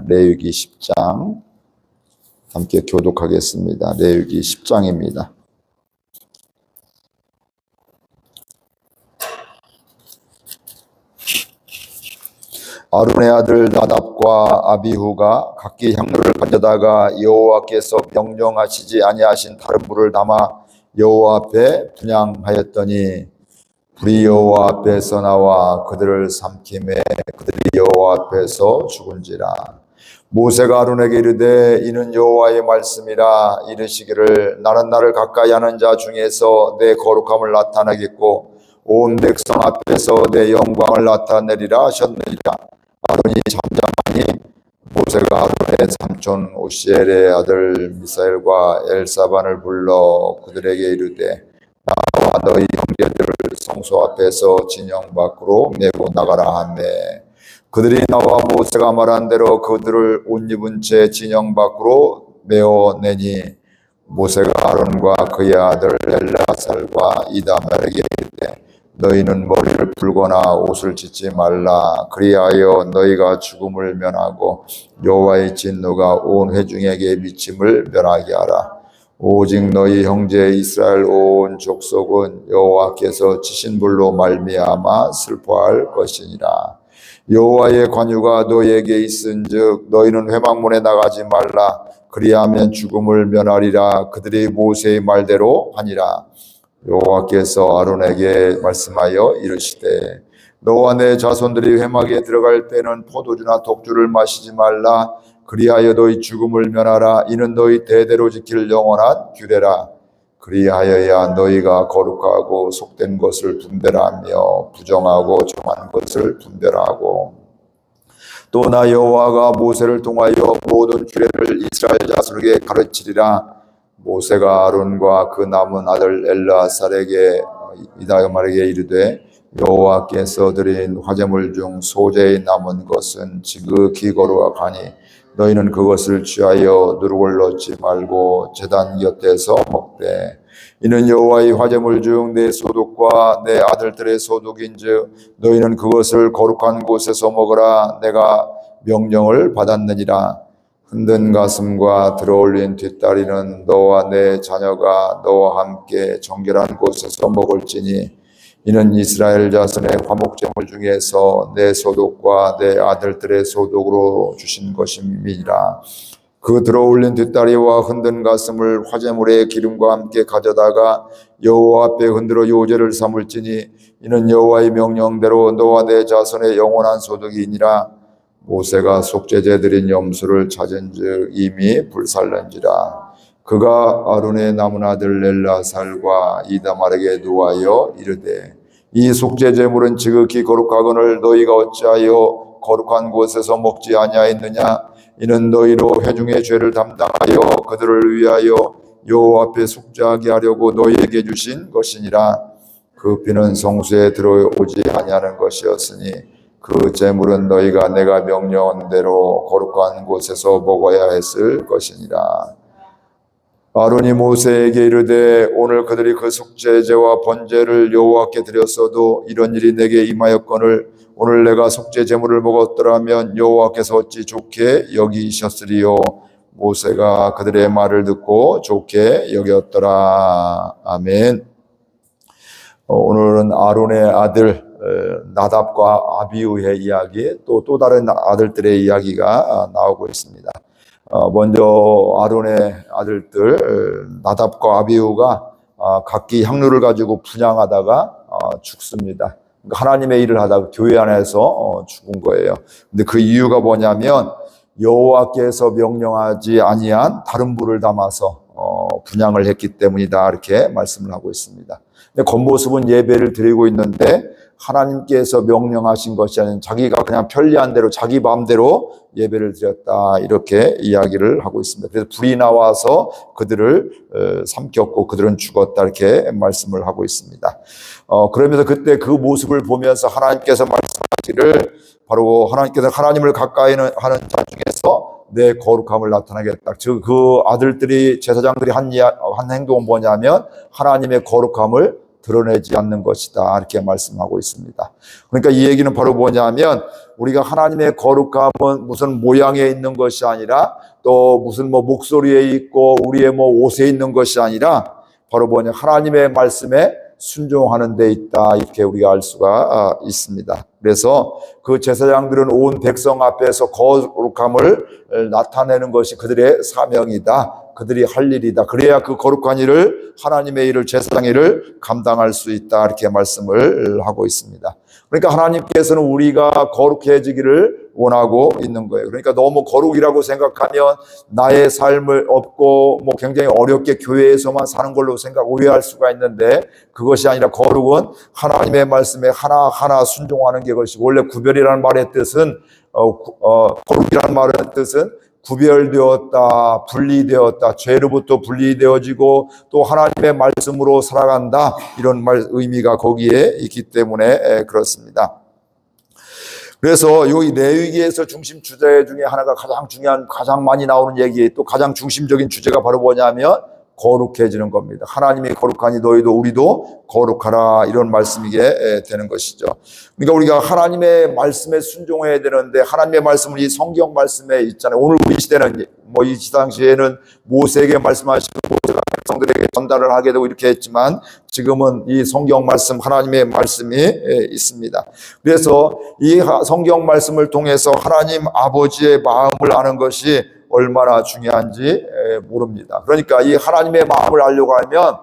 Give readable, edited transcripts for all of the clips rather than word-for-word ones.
레위기 10장 함께 교독하겠습니다. 레위기 10장입니다. 아론의 아들 나답과 아비후가 각기 향로를 가져다가 여호와께서 명령하시지 아니하신 다른 불을 담아 여호와 앞에 분향하였더니 불이 여호와 앞에서 나와 그들을 삼키매 그들이 여호와 앞에서 죽은지라. 모세가 아론에게 이르되 이는 여호와의 말씀이라. 이르시기를 나는 나를 가까이 하는 자 중에서 내 거룩함을 나타내겠고 온 백성 앞에서 내 영광을 나타내리라 하셨느니라. 아론이 잠잠하니 모세가 아론의 삼촌 오시엘의 아들 미사엘과 엘사반을 불러 그들에게 이르되 나와 너희 형제들을 성소 앞에서 진영 밖으로 메고 나가라 하매 그들이 나와 모세가 말한 대로 그들을 옷 입은 채 진영 밖으로 메어 내니 모세가 아론과 그의 아들 엘라살과 이다말에게 이르되 너희는 머리를 풀거나 옷을 찢지 말라. 그리하여 너희가 죽음을 면하고 여호와의 진노가 온 회중에게 미침을 면하게 하라. 오직 너희 형제 이스라엘 온 족속은 여호와께서 치신 불로 말미암아 슬퍼할 것이니라. 여호와의 관유가 너희에게 있은즉 너희는 회막문에 나가지 말라. 그리하면 죽음을 면하리라. 그들이 모세의 말대로 하니라. 여호와께서 아론에게 말씀하여 이르시되 너와 내 자손들이 회막에 들어갈 때는 포도주나 독주를 마시지 말라. 그리하여 너희 죽음을 면하라. 이는 너희 대대로 지킬 영원한 규례라. 그리하여야 너희가 거룩하고 속된 것을 분별하며 부정하고 정한 것을 분별하고 또 나 여호와가 모세를 통하여 모든 규례를 이스라엘 자손에게 가르치리라. 모세가 아론과 그 남은 아들 엘라살에게 이다말에게 이르되 여호와께서 드린 화제물 중 소재에 남은 것은 지극히 거룩하니 너희는 그것을 취하여 누룩을 넣지 말고 제단 곁에서 먹되 이는 여호와의 화제물 중 내 소득과 내 아들들의 소득인즉 너희는 그것을 거룩한 곳에서 먹으라. 내가 명령을 받았느니라. 흔든 가슴과 들어올린 뒷다리는 너와 내 자녀가 너와 함께 정결한 곳에서 먹을지니 이는 이스라엘 자손의 화목제물 중에서 내 소득과 내 아들들의 소득으로 주신 것임이니라. 그 들어올린 뒷다리와 흔든 가슴을 화제물의 기름과 함께 가져다가 여호와 앞에 흔들어 요제를 삼을지니 이는 여호와의 명령대로 너와 내 자손의 영원한 소득이니라. 모세가 속죄제 드린 염소를 찾은즉 이미 불살른지라. 그가 아론의 남은 아들 엘라살과 이다말에게 누하여 이르되 이 속죄제물은 지극히 거룩하거늘 너희가 어찌하여 거룩한 곳에서 먹지 아니하였느냐. 이는 너희로 회중의 죄를 담당하여 그들을 위하여 여호와 앞에 속죄하게 하려고 너희에게 주신 것이니라. 그 피는 성소에 들어오지 아니하는 것이었으니 그 제물은 너희가 내가 명령한 대로 거룩한 곳에서 먹어야 했을 것이니라. 아론이 모세에게 이르되 오늘 그들이 그 속죄제와 번제를 여호와께 드렸어도 이런 일이 내게 임하였거늘 오늘 내가 속죄 제물을 먹었더라면 여호와께서 어찌 좋게 여기셨으리요. 모세가 그들의 말을 듣고 좋게 여겼더라. 아멘. 오늘은 아론의 아들 나답과 아비후의 이야기 또 다른 아들들의 이야기가 나오고 있습니다. 먼저 아론의 아들들 나답과 아비후가 각기 향로를 가지고 분향하다가 죽습니다. 하나님의 일을 하다가 교회 안에서 죽은 거예요. 근데 그 이유가 뭐냐면 여호와께서 명령하지 아니한 다른 불을 담아서 분향을 했기 때문이다 이렇게 말씀을 하고 있습니다. 근데 겉모습은 예배를 드리고 있는데 하나님께서 명령하신 것이 아닌 자기가 그냥 편리한 대로 자기 마음대로 예배를 드렸다 이렇게 이야기를 하고 있습니다. 그래서 불이 나와서 그들을 삼켰고 그들은 죽었다 이렇게 말씀을 하고 있습니다. 그러면서 그때 그 모습을 보면서 하나님께서 말씀하시기를 바로 하나님께서 하나님을 가까이 하는 자 중에서 내 거룩함을 나타내겠다. 즉 그 아들들이 제사장들이 한 행동은 뭐냐면 하나님의 거룩함을 드러내지 않는 것이다. 이렇게 말씀하고 있습니다. 그러니까 이 얘기는 바로 뭐냐면 우리가 하나님의 거룩함은 무슨 모양에 있는 것이 아니라 또 무슨 목소리에 있고 우리의 옷에 있는 것이 아니라 바로 뭐냐 하나님의 말씀에 순종하는 데 있다. 이렇게 우리가 알 수가 있습니다. 그래서 그 제사장들은 온 백성 앞에서 거룩함을 나타내는 것이 그들의 사명이다. 그들이 할 일이다. 그래야 그 거룩한 일을 하나님의 일을 제사장의 일을 감당할 수 있다. 이렇게 말씀을 하고 있습니다. 그러니까 하나님께서는 우리가 거룩해지기를 원하고 있는 거예요. 그러니까 너무 거룩이라고 생각하면 나의 삶을 없고 굉장히 어렵게 교회에서만 사는 걸로 오해할 수가 있는데 그것이 아니라 거룩은 하나님의 말씀에 하나하나 순종하는 게 것이고 원래 구별이라는 말의 뜻은 거룩이라는 말의 뜻은 구별되었다, 분리되었다, 죄로부터 분리되어지고 또 하나님의 말씀으로 살아간다 이런 의미가 거기에 있기 때문에 그렇습니다. 그래서 여기 레위기에서 중심 주제 중에 하나가 가장 중요한 가장 많이 나오는 얘기 또 가장 중심적인 주제가 바로 뭐냐면 거룩해지는 겁니다. 하나님이 거룩하니 너희도 우리도 거룩하라 이런 말씀이게 되는 것이죠. 그러니까 우리가 하나님의 말씀에 순종해야 되는데 하나님의 말씀은 이 성경 말씀에 있잖아요. 오늘 우리 시대는 이 당시에는 모세에게 말씀하시고 모세가 백성들에게 전달을 하게 되고 이렇게 했지만 지금은 이 성경 말씀 하나님의 말씀이 있습니다. 그래서 이 성경 말씀을 통해서 하나님 아버지의 마음을 아는 것이 얼마나 중요한지 모릅니다. 그러니까 이 하나님의 마음을 알려고 하면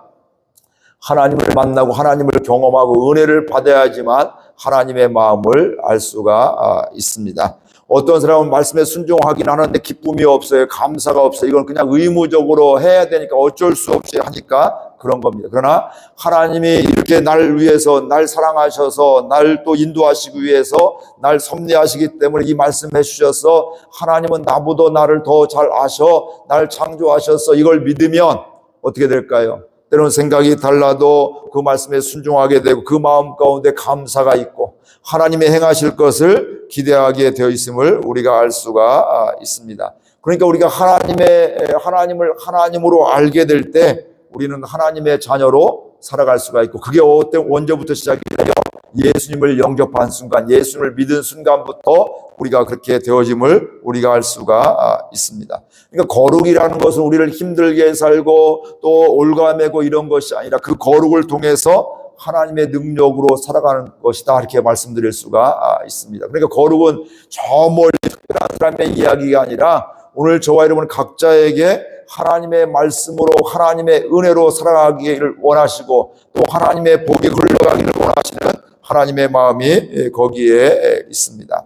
하나님을 만나고 하나님을 경험하고 은혜를 받아야지만 하나님의 마음을 알 수가 있습니다. 어떤 사람은 말씀에 순종하긴 하는데 기쁨이 없어요. 감사가 없어요. 이건 그냥 의무적으로 해야 되니까 어쩔 수 없이 하니까 그런 겁니다. 그러나 하나님이 이렇게 날 위해서 날 사랑하셔서 날 또 인도하시기 위해서 날 섭리하시기 때문에 이 말씀해 주셔서 하나님은 나보다 나를 더 잘 아셔 날 창조하셔서 이걸 믿으면 어떻게 될까요? 때로는 생각이 달라도 그 말씀에 순종하게 되고 그 마음 가운데 감사가 있고 하나님의 행하실 것을 기대하게 되어 있음을 우리가 알 수가 있습니다. 그러니까 우리가 하나님을 하나님으로 알게 될 때 우리는 하나님의 자녀로 살아갈 수가 있고 그게 언제부터 시작이냐면 예수님을 영접한 순간 예수님을 믿은 순간부터 우리가 그렇게 되어짐을 우리가 알 수가 있습니다. 그러니까 거룩이라는 것은 우리를 힘들게 살고 또 올가매고 이런 것이 아니라 그 거룩을 통해서 하나님의 능력으로 살아가는 것이다 이렇게 말씀드릴 수가 있습니다. 그러니까 거룩은 저 멀리 특별한 사람의 이야기가 아니라 오늘 저와 여러분 각자에게 하나님의 말씀으로 하나님의 은혜로 살아가기를 원하시고 또 하나님의 복이 흘러가기를 원하시는 하나님의 마음이 거기에 있습니다.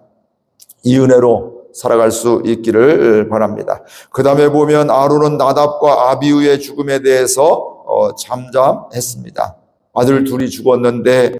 이 은혜로 살아갈 수 있기를 바랍니다. 그 다음에 보면 아론은 나답과 아비후의 죽음에 대해서 잠잠했습니다. 아들 둘이 죽었는데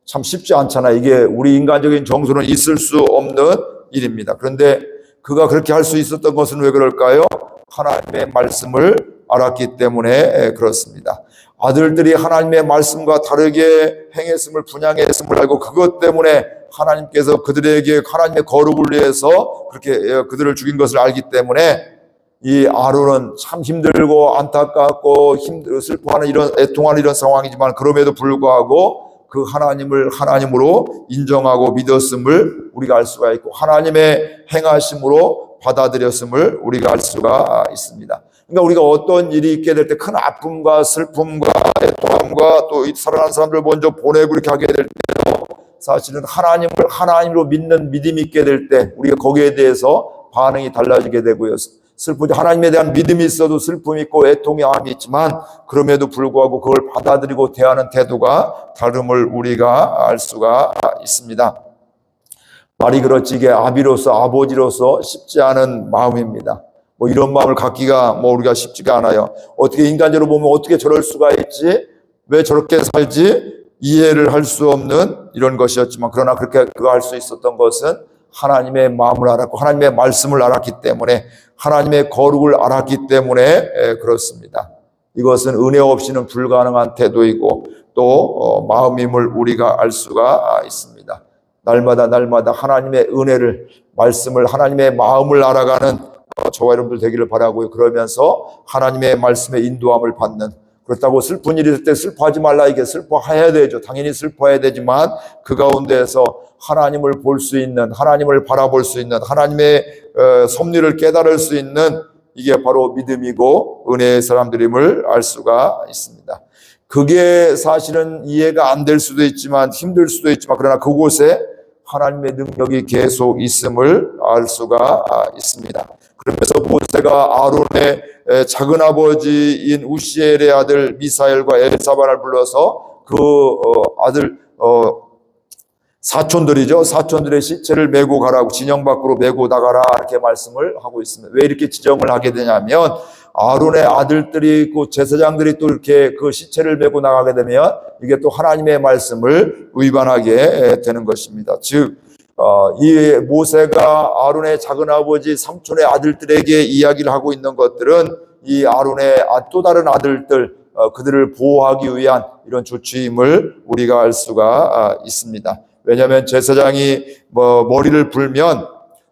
참 쉽지 않잖아. 이게 우리 인간적인 정서는 있을 수 없는 일입니다. 그런데 그가 그렇게 할 수 있었던 것은 왜 그럴까요? 하나님의 말씀을 알았기 때문에 그렇습니다. 아들들이 하나님의 말씀과 다르게 행했음을 분양했음을 알고 그것 때문에 하나님께서 그들에게 하나님의 거룩을 위해서 그렇게 그들을 죽인 것을 알기 때문에 이 아론은 참 힘들고 안타깝고 슬퍼하는 이런 애통하는 이런 상황이지만 그럼에도 불구하고 그 하나님을 하나님으로 인정하고 믿었음을 우리가 알 수가 있고 하나님의 행하심으로 받아들였음을 우리가 알 수가 있습니다. 그러니까 우리가 어떤 일이 있게 될 때 큰 아픔과 슬픔과 애통함과 또 사랑하는 사람들을 먼저 보내고 이렇게 하게 될 때도 사실은 하나님을 하나님으로 믿는 믿음이 있게 될 때 우리가 거기에 대해서 반응이 달라지게 되고요. 슬프죠. 하나님에 대한 믿음이 있어도 슬픔이 있고 애통이 암이 있지만 그럼에도 불구하고 그걸 받아들이고 대하는 태도가 다름을 우리가 알 수가 있습니다. 말이 그렇지 이게 아버지로서 쉽지 않은 마음입니다. 이런 마음을 갖기가 우리가 쉽지가 않아요. 어떻게 인간적으로 보면 어떻게 저럴 수가 있지? 왜 저렇게 살지? 이해를 할 수 없는 이런 것이었지만 그러나 그렇게 그거 할 수 있었던 것은 하나님의 마음을 알았고 하나님의 말씀을 알았기 때문에 하나님의 거룩을 알았기 때문에 그렇습니다. 이것은 은혜 없이는 불가능한 태도이고 또 마음임을 우리가 알 수가 있습니다. 날마다 하나님의 은혜를 말씀을 하나님의 마음을 알아가는 저와 여러분들 되기를 바라고요. 그러면서 하나님의 말씀의 인도함을 받는 그렇다고 슬픈 일이 있을 때 슬퍼하지 말라, 이게 슬퍼해야 되죠. 당연히 슬퍼해야 되지만 그 가운데에서 하나님을 볼 수 있는, 하나님을 바라볼 수 있는, 하나님의 섭리를 깨달을 수 있는, 이게 바로 믿음이고 은혜의 사람들임을 알 수가 있습니다. 그게 사실은 이해가 안 될 수도 있지만, 힘들 수도 있지만, 그러나 그곳에 하나님의 능력이 계속 있음을 알 수가 있습니다. 그러면서 모세가 아론의 작은 아버지인 우시엘의 아들 미사엘과 엘사반을 불러서 그 아들 사촌들이죠. 사촌들의 시체를 메고 가라고, 진영 밖으로 메고 나가라, 이렇게 말씀을 하고 있습니다. 왜 이렇게 지정을 하게 되냐면, 아론의 아들들이, 그 제사장들이 또 이렇게 그 시체를 메고 나가게 되면 이게 또 하나님의 말씀을 위반하게 되는 것입니다. 즉, 이 모세가 아론의 작은 아버지 삼촌의 아들들에게 이야기를 하고 있는 것들은 이 아론의 또 다른 아들들, 그들을 보호하기 위한 이런 조치임을 우리가 알 수가 있습니다. 왜냐하면 제사장이 머리를 불면,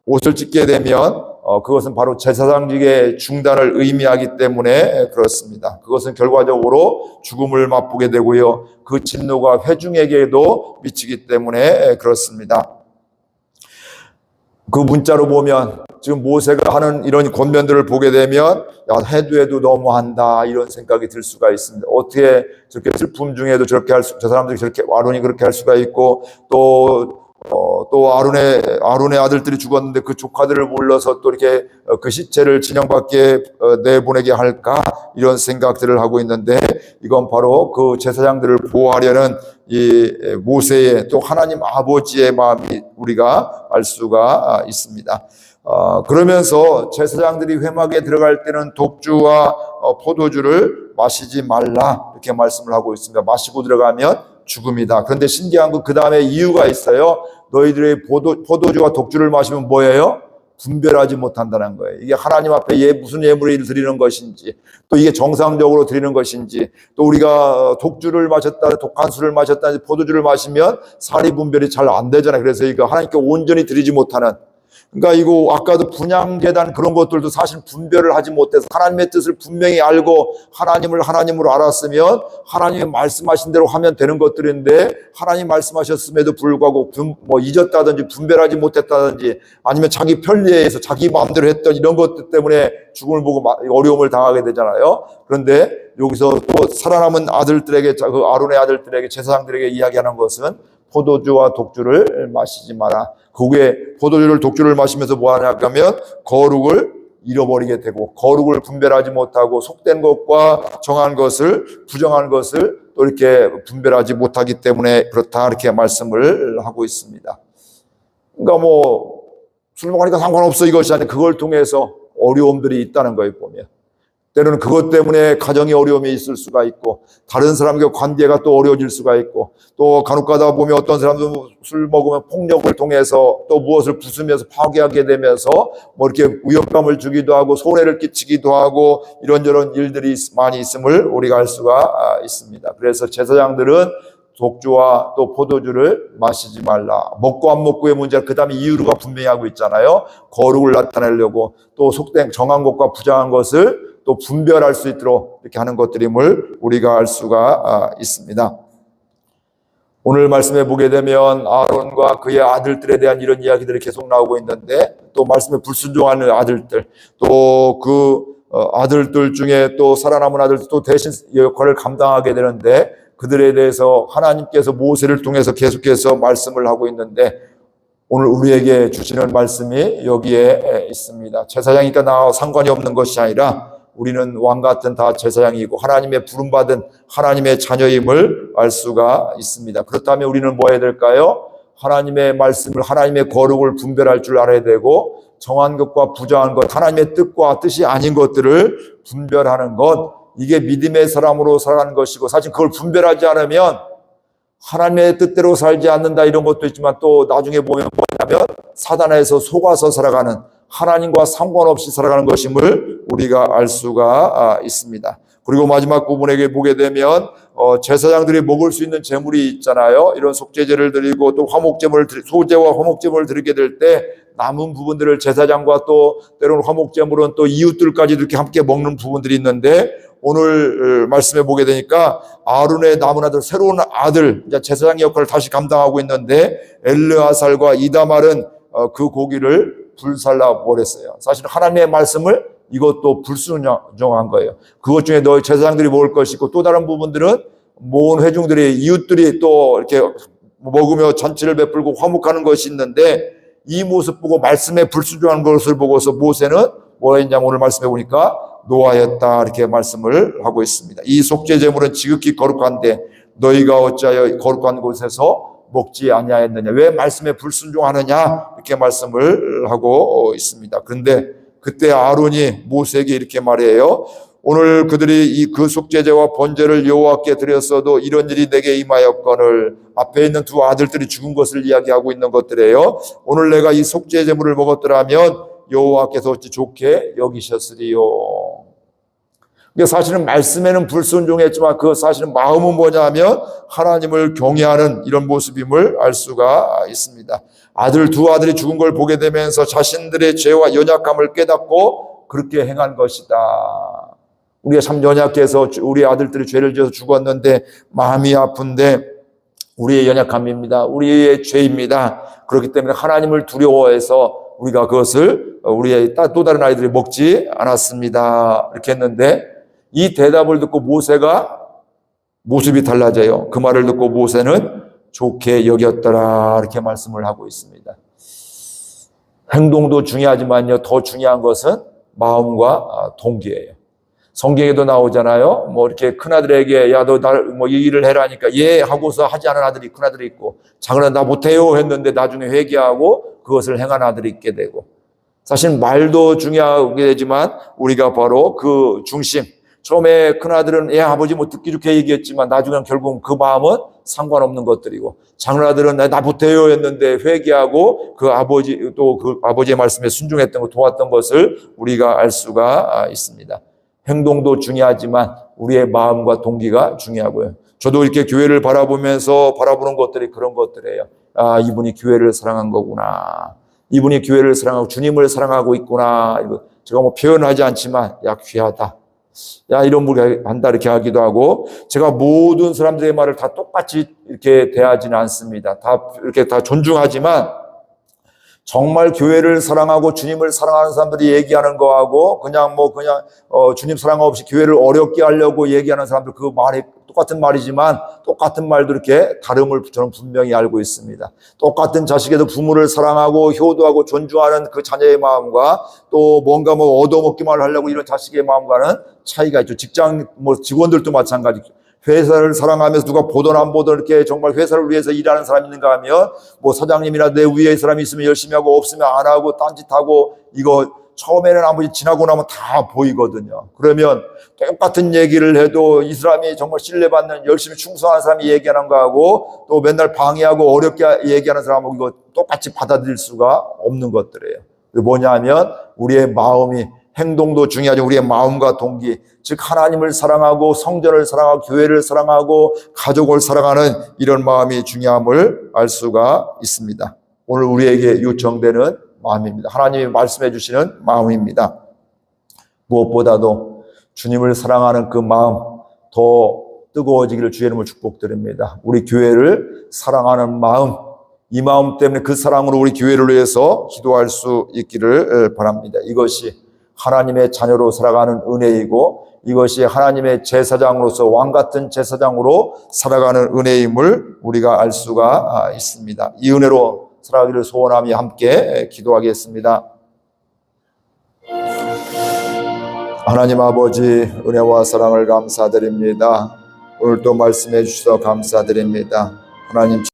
옷을 찢게 되면 그것은 바로 제사장직의 중단을 의미하기 때문에 그렇습니다. 그것은 결과적으로 죽음을 맛보게 되고요, 그 진노가 회중에게도 미치기 때문에 그렇습니다. 그 문자로 보면 지금 모세가 하는 이런 권면들을 보게 되면, 야, 해도 너무한다, 이런 생각이 들 수가 있습니다. 어떻게 저렇게 슬픔 중에도 저렇게 저 사람들이 저렇게, 아론이 그렇게 할 수가 있고, 또 아론의 아들들이 죽었는데 그 조카들을 불러서 또 이렇게 그 시체를 진영 밖에 내보내게 할까, 이런 생각들을 하고 있는데, 이건 바로 그 제사장들을 보호하려는 이 모세의, 또 하나님 아버지의 마음이 우리가 알 수가 있습니다. 그러면서 제사장들이 회막에 들어갈 때는 독주와 포도주를 마시지 말라, 이렇게 말씀을 하고 있습니다. 마시고 들어가면 죽음이다. 그런데 신기한 건 그 다음에 이유가 있어요. 너희들의 포도주와 독주를 마시면 뭐예요? 분별하지 못한다는 거예요. 이게 하나님 앞에 무슨 예물을 드리는 것인지, 또 이게 정상적으로 드리는 것인지, 또 우리가 독주를 마셨다, 독한 술을 마셨다, 포도주를 마시면 사리 분별이 잘 안 되잖아요. 그래서 이거 하나님께 온전히 드리지 못하는, 그러니까 이거 아까도 분향제단 그런 것들도 사실 분별을 하지 못해서 하나님의 뜻을 분명히 알고 하나님을 하나님으로 알았으면 하나님이 말씀하신 대로 하면 되는 것들인데, 하나님 말씀하셨음에도 불구하고 잊었다든지 분별하지 못했다든지, 아니면 자기 편리에 의해서 자기 마음대로 했던 이런 것들 때문에 죽음을 보고 어려움을 당하게 되잖아요. 그런데 여기서 또 살아남은 아들들에게, 그 아론의 아들들에게, 제사장들에게 이야기하는 것은 포도주와 독주를 마시지 마라. 그게 포도주를 독주를 마시면서 뭐 하냐 하면 거룩을 잃어버리게 되고, 거룩을 분별하지 못하고 속된 것과 정한 것을, 부정한 것을 또 이렇게 분별하지 못하기 때문에 그렇다, 이렇게 말씀을 하고 있습니다. 그러니까 술 먹으니까 상관없어, 이것이 아니라 그걸 통해서 어려움들이 있다는 거예요. 보면 때로는 그것 때문에 가정에 어려움이 있을 수가 있고, 다른 사람과 관계가 또 어려워질 수가 있고, 또 간혹 가다 보면 어떤 사람도 술 먹으면 폭력을 통해서 또 무엇을 부수면서 파괴하게 되면서 이렇게 위협감을 주기도 하고 손해를 끼치기도 하고, 이런저런 일들이 많이 있음을 우리가 알 수가 있습니다. 그래서 제사장들은 독주와 또 포도주를 마시지 말라. 먹고 안 먹고의 문제를 그 다음에 이유가 분명히 하고 있잖아요. 거룩을 나타내려고, 또 속된 정한 것과 부정한 것을 또 분별할 수 있도록 이렇게 하는 것들임을 우리가 알 수가 있습니다. 오늘 말씀에 보게 되면 아론과 그의 아들들에 대한 이런 이야기들이 계속 나오고 있는데, 또 말씀에 불순종하는 아들들, 또 그 아들들 중에 또 살아남은 아들들, 또 대신 역할을 감당하게 되는데, 그들에 대해서 하나님께서 모세를 통해서 계속해서 말씀을 하고 있는데, 오늘 우리에게 주시는 말씀이 여기에 있습니다. 제사장이니까 나와 상관이 없는 것이 아니라 우리는 왕같은 다 제사장이고 하나님의 부름받은 하나님의 자녀임을 알 수가 있습니다. 그렇다면 우리는 뭐 해야 될까요? 하나님의 말씀을, 하나님의 거룩을 분별할 줄 알아야 되고, 정한 것과 부정한 것, 하나님의 뜻과 뜻이 아닌 것들을 분별하는 것, 이게 믿음의 사람으로 살아가는 것이고, 사실 그걸 분별하지 않으면 하나님의 뜻대로 살지 않는다, 이런 것도 있지만, 또 나중에 보면 뭐냐면 사단에서 속아서 살아가는, 하나님과 상관없이 살아가는 것임을 우리가 알 수가 있습니다. 그리고 마지막 부분에 보게 되면 제사장들이 먹을 수 있는 제물이 있잖아요. 이런 속죄제를 드리고 또 소제와 화목제물을 드리게 될 때 남은 부분들을 제사장과 또 때로는 화목제물은 또 이웃들까지 이렇게 함께 먹는 부분들이 있는데, 오늘 말씀해 보게 되니까 아론의 남은 아들, 새로운 아들, 제사장 역할을 다시 감당하고 있는데 엘르아살과 이다말은 그 고기를 불살라 버렸어요. 사실 하나님의 말씀을 이것도 불순종한 거예요. 그것 중에 너희 제사장들이 먹을 것이 있고 또 다른 부분들은 모은 회중들이, 이웃들이 또 이렇게 먹으며 잔치를 베풀고 화목하는 것이 있는데, 이 모습 보고 말씀에 불순종한 것을 보고서 모세는 뭐라 했냐면 오늘 말씀해 보니까 노하였다, 이렇게 말씀을 하고 있습니다. 이 속죄 제물은 지극히 거룩한데 너희가 어찌하여 거룩한 곳에서 먹지 아니하였느냐, 왜 말씀에 불순종하느냐, 이렇게 말씀을 하고 있습니다. 그런데 그때 아론이 모세에게 이렇게 말해요. 오늘 그들이 그 속죄제와 번제를 여호와께 드렸어도 이런 일이 내게 임하였거늘, 앞에 있는 두 아들들이 죽은 것을 이야기하고 있는 것들이에요. 오늘 내가 이 속죄제물을 먹었더라면 여호와께서 어찌 좋게 여기셨으리요. 그러니까 사실은 말씀에는 불순종했지만 그 사실은 마음은 뭐냐면 하나님을 경외하는 이런 모습임을 알 수가 있습니다. 두 아들이 죽은 걸 보게 되면서 자신들의 죄와 연약함을 깨닫고 그렇게 행한 것이다. 우리가 참 연약해서 우리 아들들이 죄를 지어서 죽었는데 마음이 아픈데 우리의 연약함입니다. 우리의 죄입니다. 그렇기 때문에 하나님을 두려워해서 우리가 그것을 우리의 또 다른 아이들이 먹지 않았습니다, 이렇게 했는데, 이 대답을 듣고 모세가 모습이 달라져요. 그 말을 듣고 모세는 좋게 여겼더라, 이렇게 말씀을 하고 있습니다. 행동도 중요하지만요, 더 중요한 것은 마음과 동기예요. 성경에도 나오잖아요. 뭐 이렇게 큰아들에게 야 너 이 일을 해라니까 예 하고서 하지 않은 아들이 큰아들이 있고, 작은 아들 나 못해요 했는데 나중에 회개하고 그것을 행한 아들이 있게 되고, 사실 말도 중요하게 되지만 우리가 바로 그 중심, 처음에 큰아들은 예 아버지 뭐 듣기 좋게 얘기했지만 나중에는 결국 그 마음은 상관없는 것들이고, 작은 아들은 나 못해요 했는데 회개하고 그 아버지의 말씀에 순종했던 거, 도왔던 것을 우리가 알 수가 있습니다. 행동도 중요하지만 우리의 마음과 동기가 중요하고요. 저도 이렇게 교회를 바라보면서 바라보는 것들이 그런 것들이에요. 아, 이분이 교회를 사랑한 거구나. 이분이 교회를 사랑하고 주님을 사랑하고 있구나. 이거 제가 뭐 표현하지 않지만 야 귀하다. 야 이런 분 한다, 이렇게 하기도 하고, 제가 모든 사람들의 말을 다 똑같이 이렇게 대하지는 않습니다. 다 이렇게 다 존중하지만 정말 교회를 사랑하고 주님을 사랑하는 사람들이 얘기하는 거하고 그냥 주님 사랑 없이 교회를 어렵게 하려고 얘기하는 사람들, 그 말이 똑같은 말이지만 똑같은 말도 이렇게 다름을 저는 분명히 알고 있습니다. 똑같은 자식에도 부모를 사랑하고 효도하고 존중하는 그 자녀의 마음과 또 뭔가 얻어먹기만 하려고 이런 자식의 마음과는 차이가 있죠. 직장 직원들도 마찬가지죠. 회사를 사랑하면서 누가 보던 안 보던 이렇게 정말 회사를 위해서 일하는 사람이 있는가 하면 사장님이나 내 위에 사람이 있으면 열심히 하고 없으면 안 하고 딴짓하고, 이거 처음에는 아무리 지나고 나면 다 보이거든요. 그러면 똑같은 얘기를 해도 이 사람이 정말 신뢰받는 열심히 충성하는 사람이 얘기하는 거하고 또 맨날 방해하고 어렵게 얘기하는 사람하고 이거 똑같이 받아들일 수가 없는 것들이에요. 뭐냐 하면 우리의 마음이, 행동도 중요하죠. 우리의 마음과 동기, 즉 하나님을 사랑하고 성전을 사랑하고 교회를 사랑하고 가족을 사랑하는 이런 마음이 중요함을 알 수가 있습니다. 오늘 우리에게 요청되는 마음입니다. 하나님이 말씀해 주시는 마음입니다. 무엇보다도 주님을 사랑하는 그 마음 더 뜨거워지기를 주의 이름으로 축복드립니다. 우리 교회를 사랑하는 마음, 이 마음 때문에 그 사랑으로 우리 교회를 위해서 기도할 수 있기를 바랍니다. 이것이 하나님의 자녀로 살아가는 은혜이고, 이것이 하나님의 제사장으로서 왕같은 제사장으로 살아가는 은혜임을 우리가 알 수가 있습니다. 이 은혜로 살아가기를 소원하며 함께 기도하겠습니다. 하나님 아버지, 은혜와 사랑을 감사드립니다. 오늘 또 말씀해 주셔서 감사드립니다. 하나님